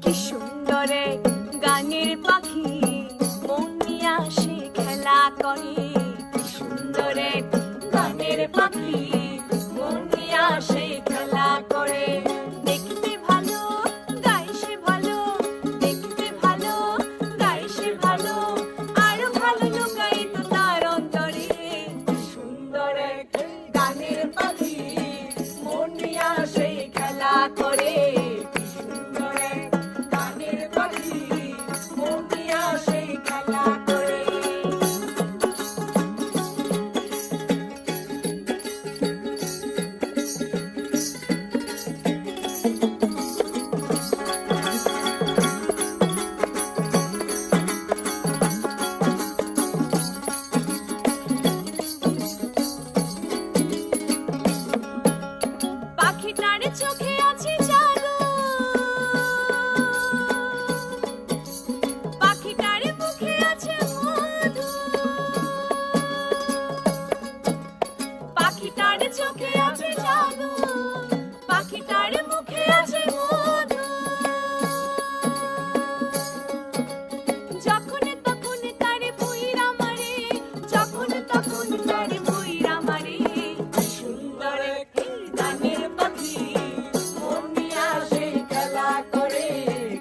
কি সুন্দর এক গানের পাখি মন নিয়ে আসে খেলা করে। কি সুন্দর এক গানের পাখি মন নিয়ে আসে খেলা করে। দেখতে ভালো গায় সে ভালো, দেখতে ভালো গায় সে ভালো, আরো ভালো লুকাই তো তার অন্তরে। কি সুন্দর এক গানের পাখি মন নিয়ে আসে খেলা করে। কি সুন্দর এক গানের পাখি মন নিয়ে আসে খেলা করে। পাখিটার চোখে আছে জাদু, পাখিটার মুখে আছে মধু, পাখিটার চোখে আছে জাদু, পাখিটার মুখে আছে মধু। যখন তখন তারে বইরা মারে, যখন তখন তারে বইরা মারে। সুন্দর এক গানের পাখি মন নিয়ে আসে খেলা করে।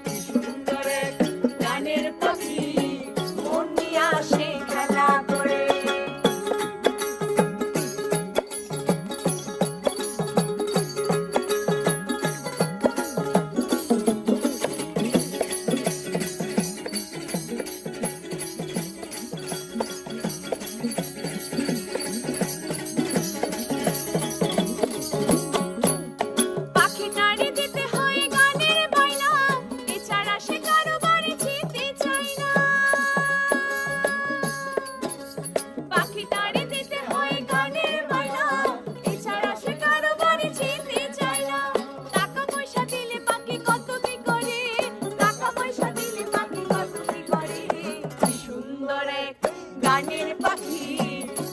কি সুন্দর এক গানের পাখি মন নিয়ে আসে খেলা করে। পাখিটারে দিতে হয় গানের বায়না, এছাড়া সে কারো বাড়ি যেতে চায় না। পাখিটারে দিতে হয় গানের বায়না, এছাড়া সে কারো বাড়ি যেতে চায় না। টাকা পয়সা দিলে পাখি কত কি করে, টাকা পয়সা দিলে পাখি কত কি করে। কি সুন্দর এক গানের পাখি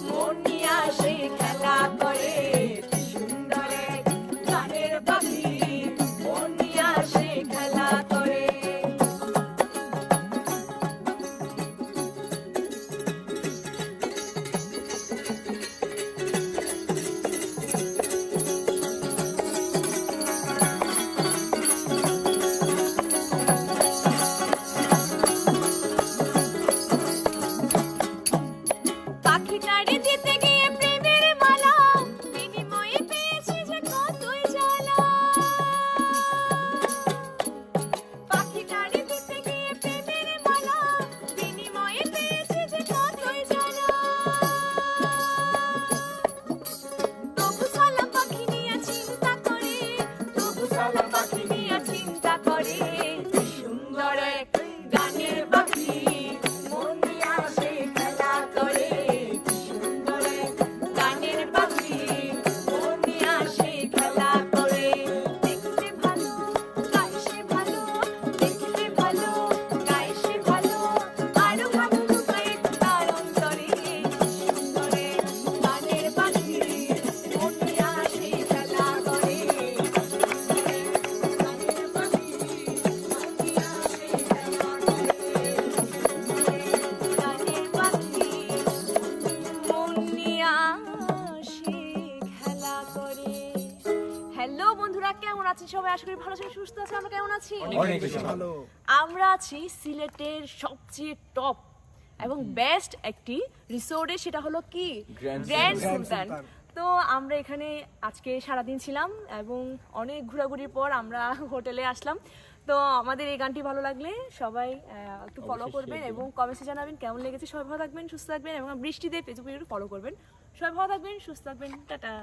মন নিয়ে আসে খেলা করে। কি সুন্দর এক গানের পাখি মন নিয়ে আসে খেলা করে। পাখিটারে দিতে গিয়ে প্রেমের মালা, বিনিময়ে পেয়েছি যে কতই জ্বালা। পাখিটারে দিতে গিয়ে প্রেমের মালা, বিনিময়ে পেয়েছি যে কতই জ্বালা। তবু সালা পাখি নিয়ে চিন্তা করে, তবু সালা পাখি নিয়ে চিন্তা করে। কি সুন্দর এক গানের পাখি মন নিয়ে আসে খেলা করে। কি সুন্দর এক গানের পাখি মন নিয়ে আসে খেলা করে। দেখতে ভালো গায় সে ভালো, দেখতে ভালো গায় সে ভালো, আরো ভালো লুকায় তার অন্তরে। কি সুন্দর এক গানের পাখি মন নিয়ে আসে খেলা করে। গানের পাখি মন নিয়ে আসে খেলা করে। গানের পাখি মন নিয়ে আসে খেলা করে। হ্যালো বন্ধুরা, কেমন আছেন সবাই? আশা করি ভালো আছেন, সুস্থ আছেন। আমরা কেমন আছি? অনেক বেশি ভালো। আমরা আছি সিলেটের সবচেয়ে টপ এবং বেস্ট একটি রিসোর্টে, সেটা হলো কি গ্র্যান্ড সুলতান। তো আমরা এখানে আজকে সারাদিন ছিলাম এবং অনেক ঘোরাঘুরির পর আমরা হোটেলে আসলাম। তো আমাদের এই গানটি ভালো লাগলে সবাই একটু ফলো করবেন এবং কমেন্টে জানাবেন কেমন লেগেছে। সবাই ভালো থাকবেন, সুস্থ থাকবেন এবং বৃষ্টিতে ফেসবুকে একটু ফলো করবেন। সবাই ভালো থাকবেন, সুস্থ থাকবেন। টাটা।